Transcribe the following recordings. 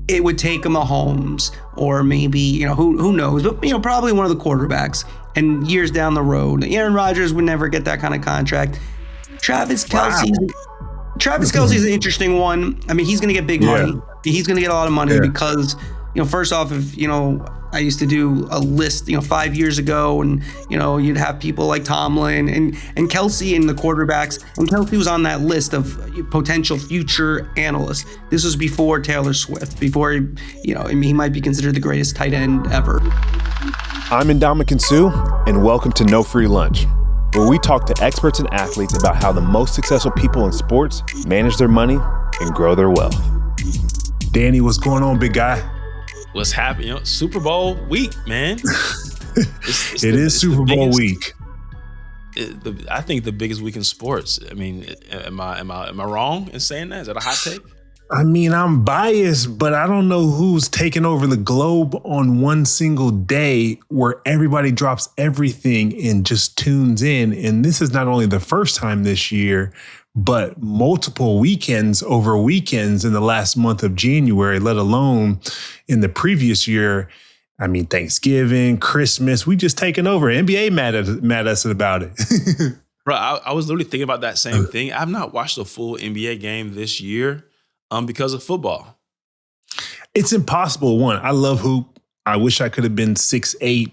it would take a Mahomes or maybe, who knows, but, probably one of the quarterbacks. And years down the road, Aaron Rodgers would never get that kind of contract. Travis Kelce is an interesting one. I mean, he's going to get big money. He's going to get a lot of money because, first off, if, I used to do a list, 5 years ago, and, you'd have people like Tomlin and Kelce and the quarterbacks. And Kelce was on that list of potential future analysts. This was before Taylor Swift, before, he might be considered the greatest tight end ever. I'm Ndamukong Suh, and welcome to No Free Lunch, where we talk to experts and athletes about how the most successful people in sports manage their money and grow their wealth. Danny, what's going on, big guy? What's happening? Super Bowl week, man. It is Super Bowl week. I think the biggest week in sports. I mean, am I wrong in saying that? Is that a hot take? I mean, I'm biased, but I don't know who's taking over the globe on one single day where everybody drops everything and just tunes in. And this is not only the first time this year, but multiple weekends over weekends in the last month of January, let alone in the previous year. I mean, Thanksgiving, Christmas, we just taken over. NBA mad at us about it. Bro, I was literally thinking about that same thing. I've not watched a full NBA game this year because of football. It's impossible. One, I love hoop. I wish I could have been 6'8",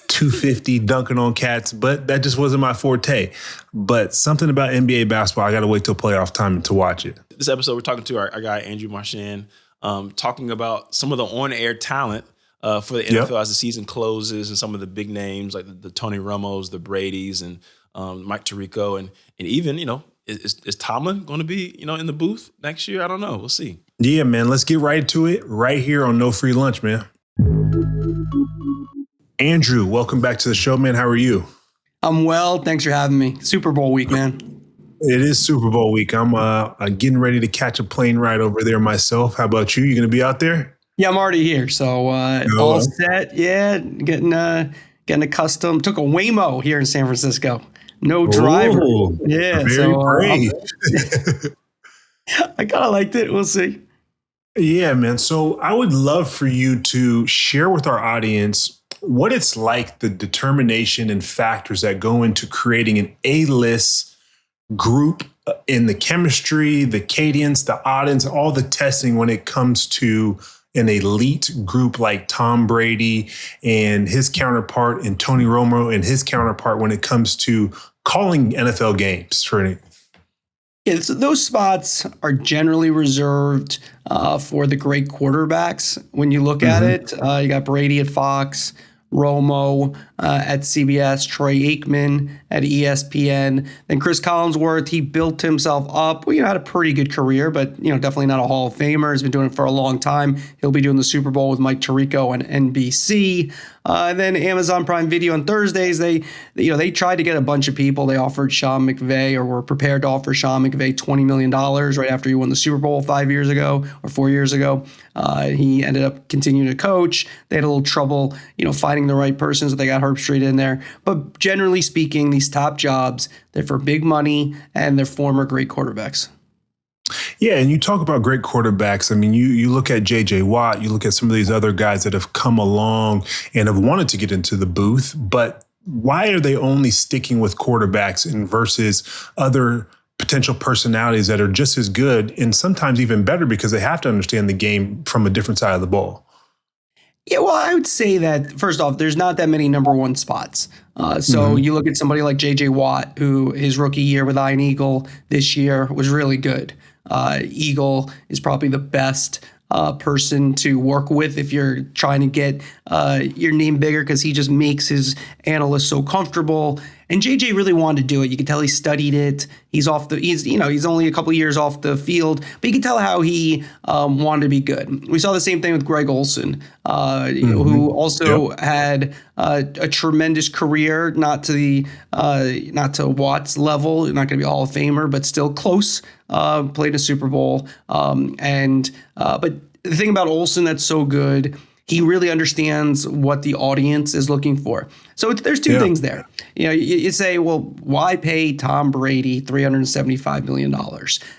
250 dunking on cats, but that just wasn't my forte. But something about NBA basketball, I got to wait till playoff time to watch it. This episode, we're talking to our guy, Andrew Marchand, talking about some of the on-air talent for the NFL as the season closes, and some of the big names like the Tony Romos, the Bradys, and Mike Tirico, and even, is Tomlin going to be, in the booth next year? I don't know. We'll see. Yeah, man. Let's get right to it right here on No Free Lunch, man. Andrew, welcome back to the show, man. How are you? I'm well. Thanks for having me. Super Bowl week, man. It is Super Bowl week. I'm getting ready to catch a plane ride over there myself. How about you? You going to be out there? Yeah, I'm already here. So all set. Yeah, getting accustomed. Took a Waymo here in San Francisco. No driver. Ooh, yeah, very brave. I kind of liked it. We'll see. Yeah, man. So I would love for you to share with our audience what it's like, the determination and factors that go into creating an A-list group in the chemistry, the cadence, the audience, all the testing when it comes to an elite group like Tom Brady and his counterpart, and Tony Romo and his counterpart when it comes to calling NFL games for any. Yeah, so those spots are generally reserved for the great quarterbacks. When you look at it, you got Brady at Fox, Romo at CBS, Troy Aikman at ESPN. Then Chris Collinsworth, he built himself up. Well, had a pretty good career, but definitely not a Hall of Famer. He's been doing it for a long time. He'll be doing the Super Bowl with Mike Tirico on NBC. And then Amazon Prime Video on Thursdays, they tried to get a bunch of people. They offered Sean McVay, or were prepared to offer Sean McVay $20 million right after he won the Super Bowl 5 years ago or 4 years ago. He ended up continuing to coach. They had a little trouble, finding the right person, so they got Herb Street in there. But generally speaking, these top jobs, they're for big money and they're former great quarterbacks. Yeah, and you talk about great quarterbacks. I mean, you look at J.J. Watt, you look at some of these other guys that have come along and have wanted to get into the booth, but why are they only sticking with quarterbacks and versus other potential personalities that are just as good and sometimes even better because they have to understand the game from a different side of the ball? Yeah, well, I would say that, first off, there's not that many number one spots. So you look at somebody like J.J. Watt, who his rookie year with Iron Eagle this year was really good. Eagle is probably the best person to work with if you're trying to get your name bigger, because he just makes his analysts so comfortable. And JJ really wanted to do it. You can tell he studied it. He's only a couple years off the field, but you can tell how he wanted to be good. We saw the same thing with Greg Olsen, who also had a tremendous career, not to Watt's level, not going to be a Hall of Famer, but still close. Played a Super Bowl, but the thing about Olsen that's so good, he really understands what the audience is looking for. So there's two things there. You say, well, why pay Tom Brady $375 million?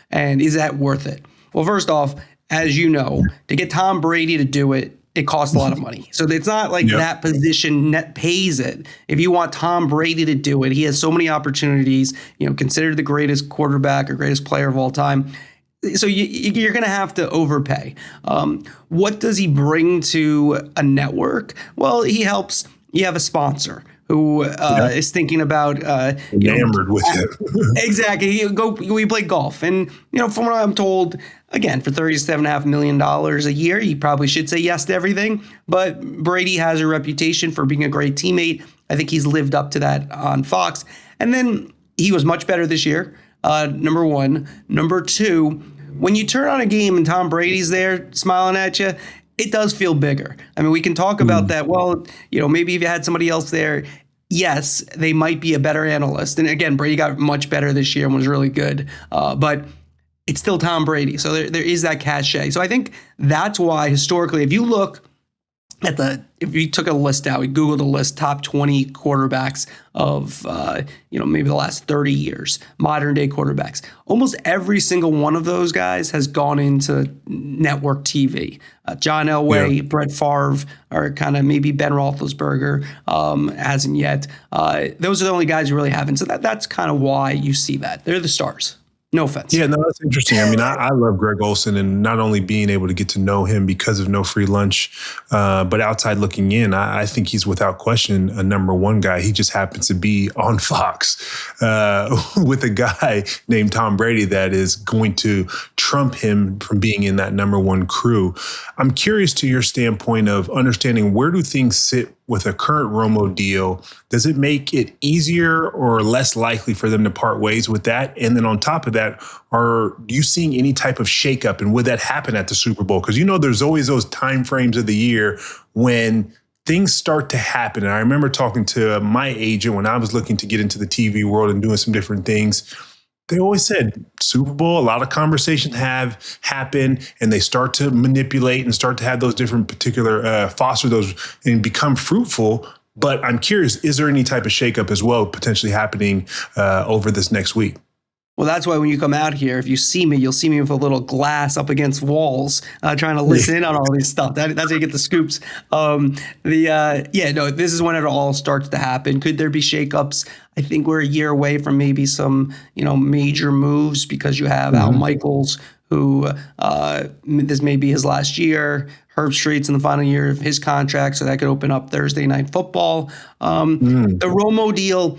And is that worth it? Well, first off, as you know, to get Tom Brady to do it, it costs a lot of money. So it's not like that position net pays it. If you want Tom Brady to do it, he has so many opportunities, considered the greatest quarterback or greatest player of all time. So you're going to have to overpay. What does he bring to a network? Well, he helps. You have a sponsor who is thinking about enamored with it. Exactly. We play golf, and from what I'm told, again, for $37.5 million a year, you probably should say yes to everything. But Brady has a reputation for being a great teammate. I think he's lived up to that on Fox. And then he was much better this year. Number one. Number two, when you turn on a game and Tom Brady's there smiling at you, it does feel bigger. I mean, we can talk about that. Well, maybe if you had somebody else there, yes, they might be a better analyst. And again, Brady got much better this year and was really good. But it's still Tom Brady. So there is that cachet. So I think that's why historically, if you look at if you took a list out, we Googled a list, top 20 quarterbacks of, maybe the last 30 years, modern day quarterbacks, almost every single one of those guys has gone into network TV. John Elway, Brett Favre, or kind of maybe Ben Roethlisberger hasn't yet. Those are the only guys who really haven't. So that's kind of why you see that. They're the stars. No offense. Yeah, no, that's interesting. I mean, I love Greg Olsen, and not only being able to get to know him because of No Free Lunch, but outside looking in, I think he's without question a number one guy. He just happens to be on Fox with a guy named Tom Brady that is going to trump him from being in that number one crew. I'm curious to your standpoint of understanding, where do things sit with a current Romo deal? Does it make it easier or less likely for them to part ways with that? And then on top of that, are you seeing any type of shakeup? And would that happen at the Super Bowl? Because there's always those time frames of the year when things start to happen. And I remember talking to my agent when I was looking to get into the TV world and doing some different things. They always said Super Bowl, a lot of conversations have happened, and they start to manipulate and start to have those different particular foster those and become fruitful. But I'm curious, is there any type of shakeup as well potentially happening over this next week? Well, that's why when you come out here, if you see me, you'll see me with a little glass up against walls, trying to listen in on all this stuff. That's how you get the scoops. This is when it all starts to happen. Could there be shakeups? I think we're a year away from maybe some, major moves, because you have Al Michaels, who this may be his last year. Herb Street's in the final year of his contract, so that could open up Thursday Night Football. The Romo deal.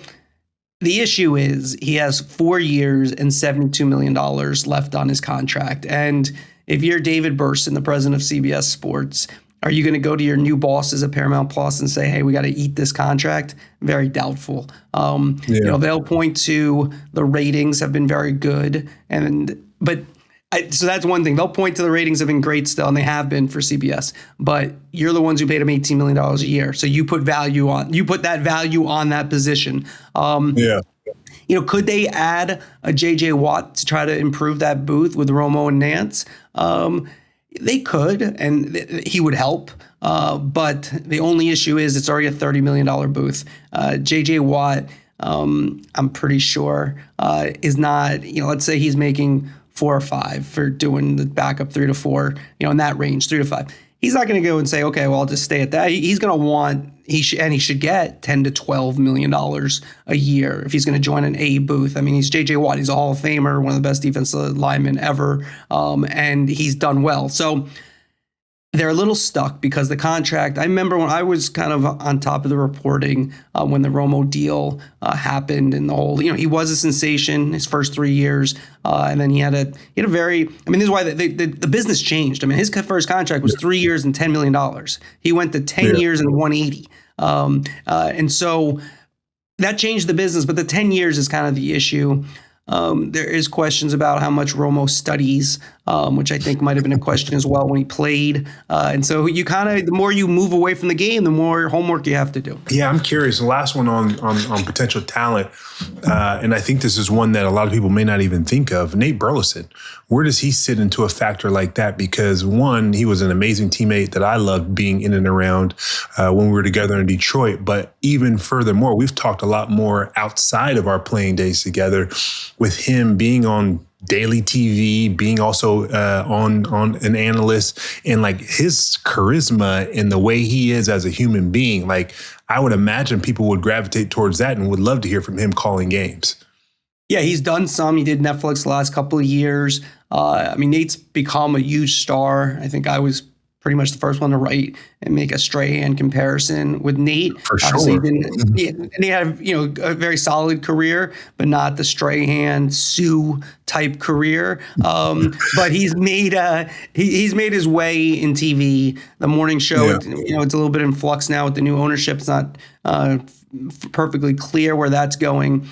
The issue is he has 4 years and $72 million left on his contract. And if you're David Burson, the president of CBS Sports, are you going to go to your new bosses at Paramount Plus and say, hey, we got to eat this contract? Very doubtful. They'll point to the ratings have been very good. So that's one thing. They'll point to the ratings have been great still, and they have been for CBS. But you're the ones who paid him $18 million a year. So you put that value on that position. Could they add a JJ Watt to try to improve that booth with Romo and Nance? They could, and he would help. But the only issue is it's already a $30 million booth. JJ Watt, I'm pretty sure, is not, let's say he's making 4 or 5 for doing the backup 3 to 4, in that range, 3 to 5. He's not going to go and say, okay, well, I'll just stay at that. He's going to want, he should get $10 to $12 million a year if he's going to join an A booth. I mean, he's JJ Watt. He's a Hall of Famer, one of the best defensive linemen ever, and he's done well. So they're a little stuck because the contract, I remember when I was kind of on top of the reporting when the Romo deal happened, and the whole, he was a sensation his first 3 years. And then he had a very, this is why the business changed. His first contract was 3 years and $10 million. He went to 10 years and 180. And so that changed the business, but the 10 years is kind of the issue. There is questions about how much Romo studies, which I think might have been a question as well when he played. And so you the more you move away from the game, the more homework you have to do. Yeah, I'm curious. The last one on potential talent, and I think this is one that a lot of people may not even think of, Nate Burleson. Where does he sit into a factor like that? Because one, he was an amazing teammate that I loved being in and around when we were together in Detroit. But even furthermore, we've talked a lot more outside of our playing days together, with him being on daily TV, being also on an analyst, and like his charisma and the way he is as a human being, like I would imagine people would gravitate towards that and would love to hear from him calling games. Yeah, he's done some. He did Netflix the last couple of years. I mean, Nate's become a huge star. I think I was pretty much the first one to write and make a Strahan comparison with Nate. For Obviously, sure. And he had a very solid career, but not the Strahan Suh type career. But he's made his way in TV. The morning show, it's a little bit in flux now with the new ownership. It's not perfectly clear where that's going.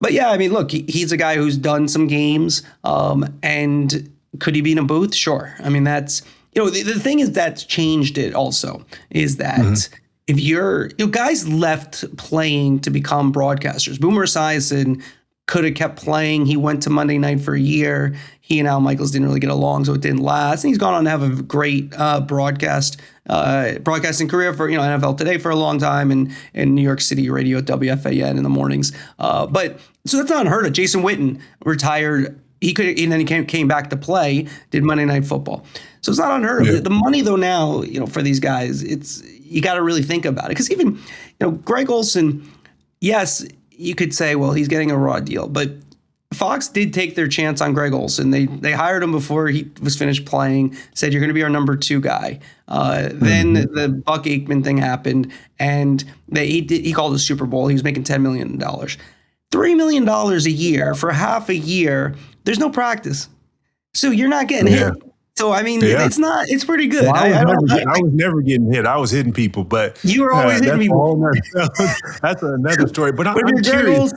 But yeah, I mean, look, he's a guy who's done some games, and could he be in a booth? Sure. I mean, that's, the thing is that's changed it also, is that if you're, guys left playing to become broadcasters. Boomer Esiason could have kept playing. He went to Monday Night for a year. He and Al Michaels didn't really get along, so it didn't last. And he's gone on to have a great broadcasting career for NFL Today for a long time, and in New York City radio at WFAN in the mornings. But so that's not unheard of. Jason Witten retired. He could, and then he came back to play, did Monday Night Football. So it's not unheard of. The money though now, for these guys, you got to really think about it, because even Greg Olsen, yes, you could say, well, he's getting a raw deal, but Fox did take their chance on Greg Olsen. They hired him before he was finished playing, said, you're going to be our number 2 guy. Then the Buck Aikman thing happened, and he called it a Super Bowl. He was making $10 million. $3 million a year for half a year. There's no practice. So you're not getting hit. So, I mean, it's pretty good. Well, I was never getting hit. I was hitting people, but you were always hitting people. That's another story. But I'm curious.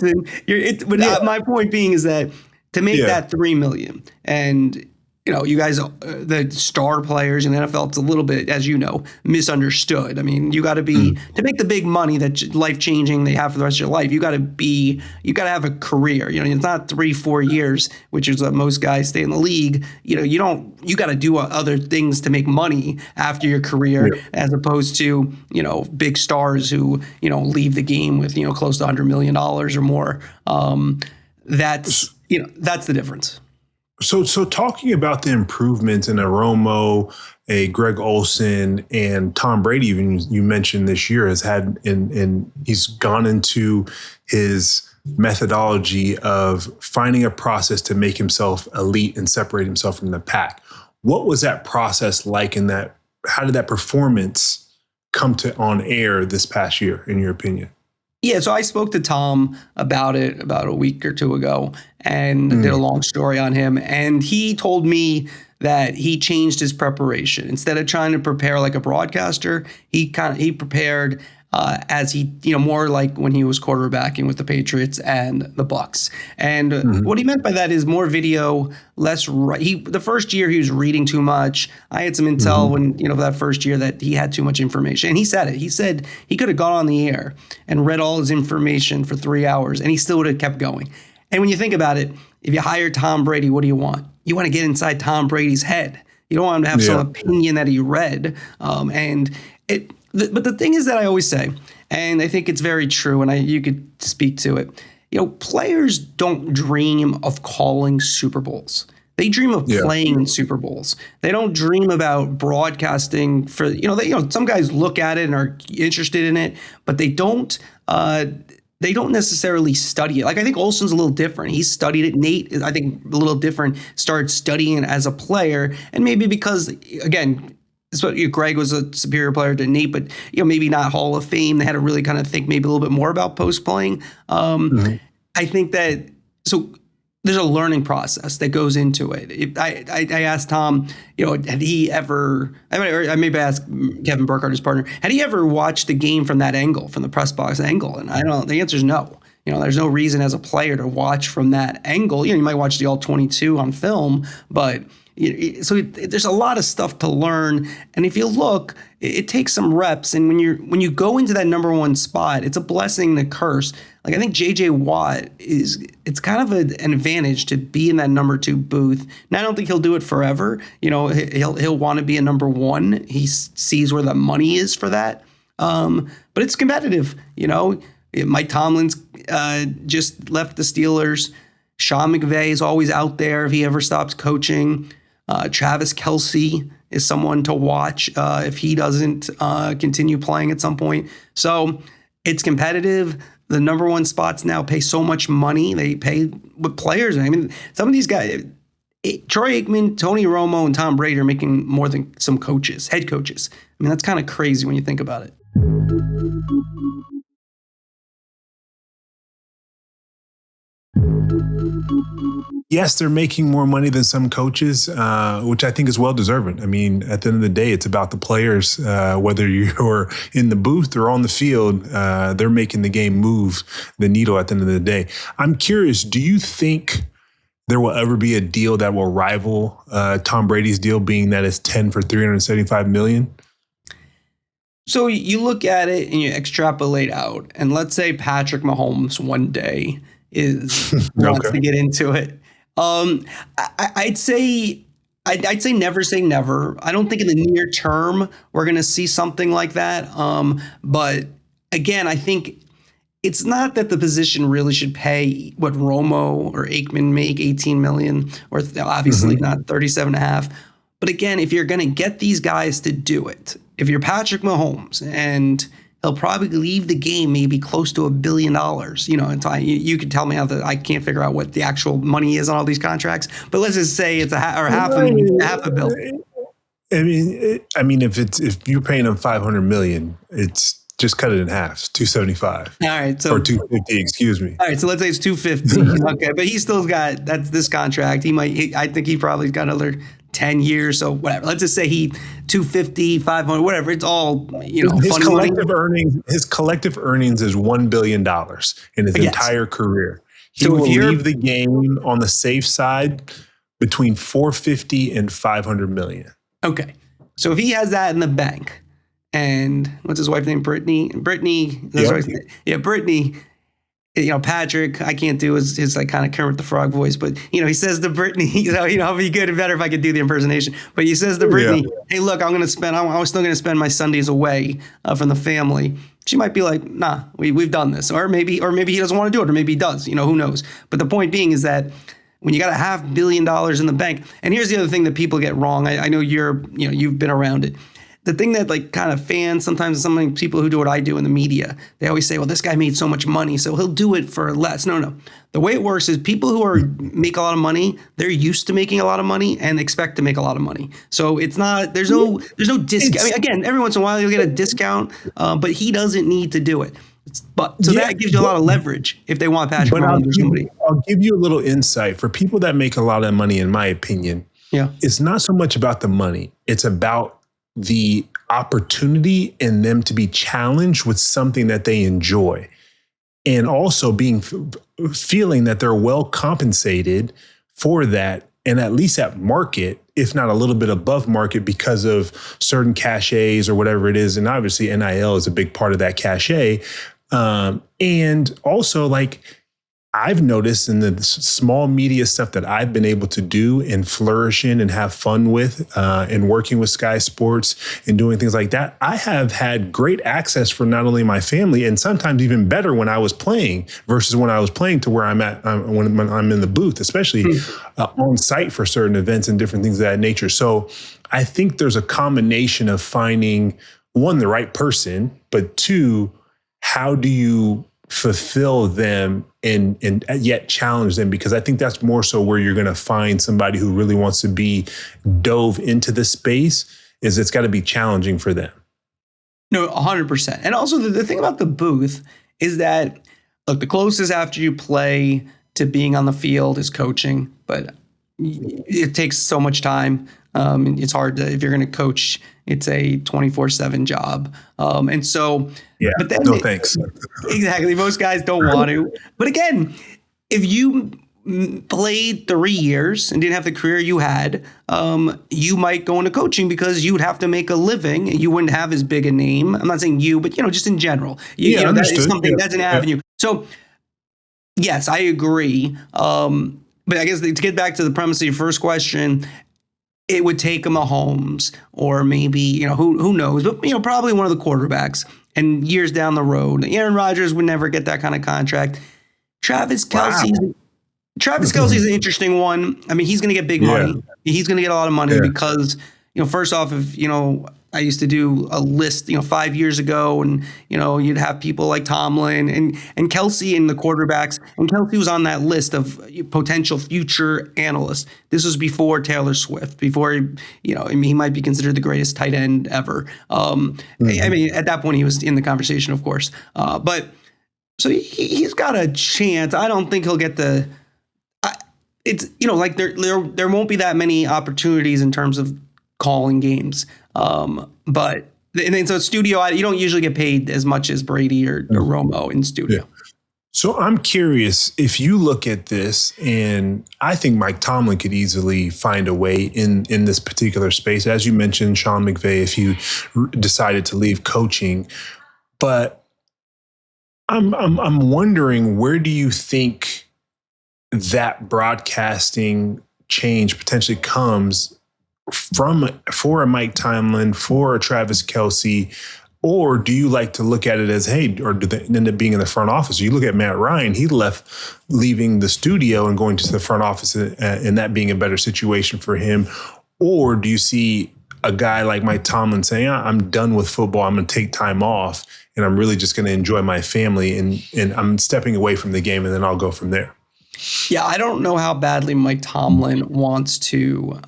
My point being is that to make that $3 million, and you guys, the star players in the NFL, it's a little bit, as you know, misunderstood. I mean, you got to be to make the big money that life changing they have for the rest of your life. You got to have a career. It's not 3-4 years, which is what most guys stay in the league. You got to do other things to make money after your career, as opposed to big stars who leave the game with close to $100 million or more. That's the difference. So talking about the improvements in a Romo, a Greg Olsen, and Tom Brady, even you mentioned this year, has had, and he's gone into his methodology of finding a process to make himself elite and separate himself from the pack. What was that process like, in that? How did that performance come to on air this past year, in your opinion? Yeah, so I spoke to Tom about it about a week or 2 ago, and did a long story on him. And he told me that he changed his preparation. Instead of trying to prepare like a broadcaster, he prepared as he, more like when he was quarterbacking with the Patriots and the Bucks. And what he meant by that is more video, less. The first year he was reading too much. I had some intel when, that first year, that he had too much information. And he said it. He said he could have gone on the air and read all his information for 3 hours, and he still would have kept going. And when you think about it, if you hire Tom Brady, what do you want? You want to get inside Tom Brady's head. You don't want him to have some opinion that he read. But the thing is that I always say, and I think it's very true, and you could speak to it, players don't dream of calling Super Bowls. They dream of playing in Super Bowls. They don't dream about broadcasting for, some guys look at it and are interested in it, but they don't necessarily study it. Like, I think Olsen's a little different. He studied it. Nate, I think, a little different, started studying it as a player. And maybe because, again, Greg was a superior player to Nate, but maybe not Hall of Fame. They had to really kind of think maybe a little bit more about post playing. I think that there's a learning process that goes into it. I asked Tom, had he ever? I maybe asked Kevin Burkhardt, his partner, had he ever watched the game from that angle, from the press box angle? And the answer is no. There's no reason as a player to watch from that angle. You might watch the all 22 on film, but. So there's a lot of stuff to learn, and if you look, it takes some reps. And when you go into that number 1 spot, it's a blessing and a curse. Like, I think JJ Watt it's kind of an advantage to be in that number 2 booth. And I don't think he'll do it forever. He'll want to be a number 1. He sees where the money is for that. But it's competitive. Mike Tomlin's just left the Steelers. Sean McVay is always out there if he ever stops coaching. Travis Kelce is someone to watch if he doesn't continue playing at some point. So it's competitive. The number one spots now pay so much money. They pay with players. I mean, some of these guys, Troy Aikman, Tony Romo, and Tom Brady are making more than some coaches, head coaches. I mean, that's kind of crazy when you think about it. Yes, they're making more money than some coaches, which I think is well-deserved. I mean, at the end of the day, it's about the players. Whether you're in the booth or on the field, they're making the game move the needle at the end of the day. I'm curious, do you think there will ever be a deal that will rival Tom Brady's deal, being that it's 10 for $375 million? So you look at it and you extrapolate out, and let's say Patrick Mahomes one day wants to get into it. I'd say never say never. I don't think in the near term we're going to see something like that. But again, I think it's not that the position really should pay what Romo or Aikman make, 18 million, or obviously not 37 and a half. But again, if you're going to get these guys to do it, if you're Patrick Mahomes, and he'll probably leave the game maybe close to $1 billion. You know, you could tell me how I can't figure out what the actual money is on all these contracts, but let's just say it's half a bill. I mean, if you're paying him $500 million, it's just cut it in half, 275. All right, so or 250. Excuse me. All right, so let's say it's 250. Okay, but he still got this contract. I think he probably got another 10 years, so whatever. Let's just say he 250, 500, whatever. It's all, his collective earnings. His collective earnings is $1 billion in his entire career. He will leave the game on the safe side between 450 and 500 million. Okay, so if he has that in the bank, and what's his wife's name? Brittany. That's right. Brittany. Patrick, I can't do his like kind of Kermit the Frog voice, but he says to Brittany, it'd be good and better if I could do the impersonation. But he says to Brittany, "Hey, look, I'm still going to spend my Sundays away from the family." She might be like, "Nah, we've done this," or maybe he doesn't want to do it, or maybe he does. Who knows? But the point being is that when you got $500 million in the bank, and here's the other thing that people get wrong. I know you've been around it. The thing that like kind of fans, sometimes some people who do what I do in the media, they always say, well, this guy made so much money, so he'll do it for less. No. The way it works is people who make a lot of money, they're used to making a lot of money and expect to make a lot of money. So it's not, there's no discount. I mean, again, every once in a while you'll get a discount, but he doesn't need to do it. That gives you a lot of leverage if they want Patrick Mahomes or somebody. I'll give you a little insight. For people that make a lot of money, in my opinion, it's not so much about the money. It's about the opportunity in them to be challenged with something that they enjoy, and also feeling that they're well compensated for that, and at least at market, if not a little bit above market, because of certain cachets or whatever it is. And obviously NIL is a big part of that cachet. And also, like, I've noticed in the small media stuff that I've been able to do and flourish in and have fun with, and working with Sky Sports and doing things like that, I have had great access for not only my family, and sometimes even better when I was playing versus when I was playing to where I'm at when I'm in the booth, especially on site for certain events and different things of that nature. So I think there's a combination of finding, one, the right person, but two, how do you fulfill them and yet challenge them? Because I think that's more so where you're going to find somebody who really wants to be dove into the space, is it's got to be challenging for them. No, 100%. And also the thing about the booth is that, look, the closest after you play to being on the field is coaching, but it takes so much time. It's hard to, if you're going to coach, it's a 24/7 job. And so, but then no thanks. Exactly. Most guys don't want to. But again, if you played 3 years and didn't have the career you had, you might go into coaching because you would have to make a living. You wouldn't have as big a name. I'm not saying you, but just in general, that is something that's an avenue. So yes, I agree. But I guess to get back to the premise of your first question, it would take a Mahomes or maybe, who knows, but, probably one of the quarterbacks, and years down the road, Aaron Rodgers would never get that kind of contract. Travis Kelce, Travis Kelce's an interesting one. I mean, he's going to get big money. He's going to get a lot of money because, first off, if, I used to do a list, 5 years ago, and, you'd have people like Tomlin and Kelce and the quarterbacks. And Kelce was on that list of potential future analysts. This was before Taylor Swift, before, he might be considered the greatest tight end ever. I mean, at that point, he was in the conversation, of course. But so he's got a chance. I don't think he'll get it's, like there won't be that many opportunities in terms of calling games. But and then so studio, you don't usually get paid as much as Brady or Romo in studio. Yeah. So I'm curious if you look at this, and I think Mike Tomlin could easily find a way in this particular space. As you mentioned, Sean McVay, if you decided to leave coaching, but I'm wondering, where do you think that broadcasting change potentially comes for a Mike Tomlin, for a Travis Kelce, or do you like to look at it as, hey, or do they end up being in the front office? You look at Matt Ryan, he left leaving the studio and going to the front office and that being a better situation for him. Or do you see a guy like Mike Tomlin saying, I'm done with football, I'm going to take time off and I'm really just going to enjoy my family and I'm stepping away from the game and then I'll go from there? Yeah, I don't know how badly Mike Tomlin wants to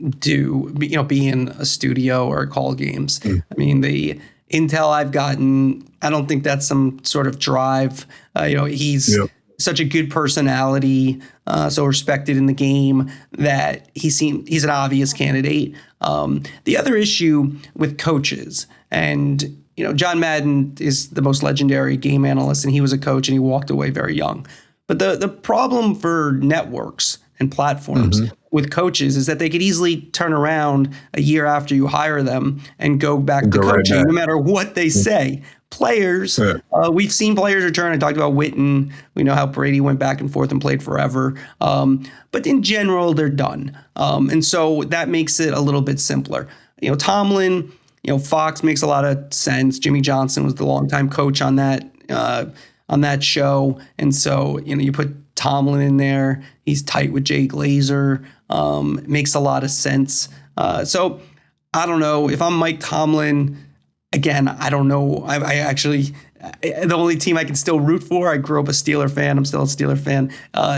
be in a studio or call games. I mean, the intel I've gotten, I don't think that's some sort of drive. He's such a good personality, so respected in the game that he's an obvious candidate. The other issue with coaches, and John Madden is the most legendary game analyst, and he was a coach and he walked away very young. But the problem for networks and platforms with coaches is that they could easily turn around a year after you hire them and go back to coaching, right, no matter what they say. Players, we've seen players return. I talked about Witten. We know how Brady went back and forth and played forever. But in general, they're done. And so that makes it a little bit simpler. Tomlin, Fox makes a lot of sense. Jimmy Johnson was the longtime coach on that show. And so, you put Tomlin in there. He's tight with Jay Glazer. Makes a lot of sense. So I don't know. If I'm Mike Tomlin, again, I don't know. I actually, the only team I can still root for, I grew up a Steeler fan. I'm still a Steeler fan.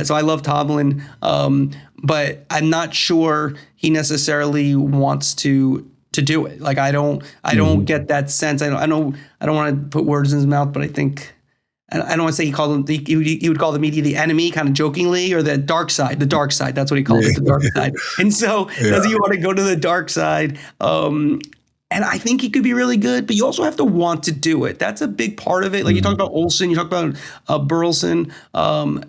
So I love Tomlin. But I'm not sure he necessarily wants to do it. Like, I don't get that sense. I don't want to put words in his mouth, but I think, I don't want to say he would call the media the enemy, kind of jokingly, or the dark side. The dark side, that's what he called it, the dark side. And so does he want to go to the dark side? And I think he could be really good, but you also have to want to do it. That's a big part of it. Like you talk about Olsen, you talk about Burleson.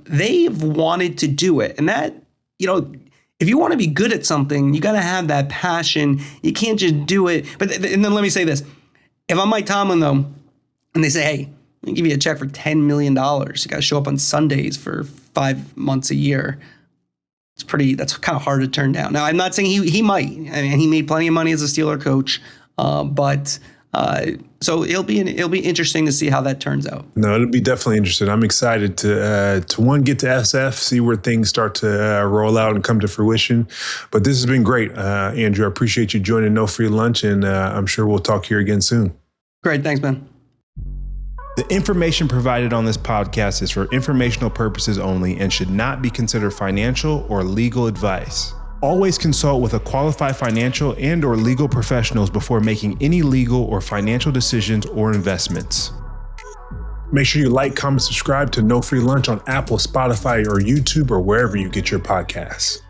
They've wanted to do it. And that, if you want to be good at something, you got to have that passion. You can't just do it. And then let me say this. If I'm Mike Tomlin, though, and they say, hey, I'll give you a check for $10 million. You got to show up on Sundays for 5 months a year. That's kind of hard to turn down. Now, I'm not saying he might. I mean, he made plenty of money as a Steeler coach, so it'll be interesting to see how that turns out. No, it'll be definitely interesting. I'm excited to get to SF, see where things start to roll out and come to fruition. But this has been great, Andrew. I appreciate you joining No Free Lunch, and I'm sure we'll talk here again soon. Great, thanks, man. The information provided on this podcast is for informational purposes only and should not be considered financial or legal advice. Always consult with a qualified financial and or legal professionals before making any legal or financial decisions or investments. Make sure you like, comment, subscribe to No Free Lunch on Apple, Spotify, or YouTube, or wherever you get your podcasts.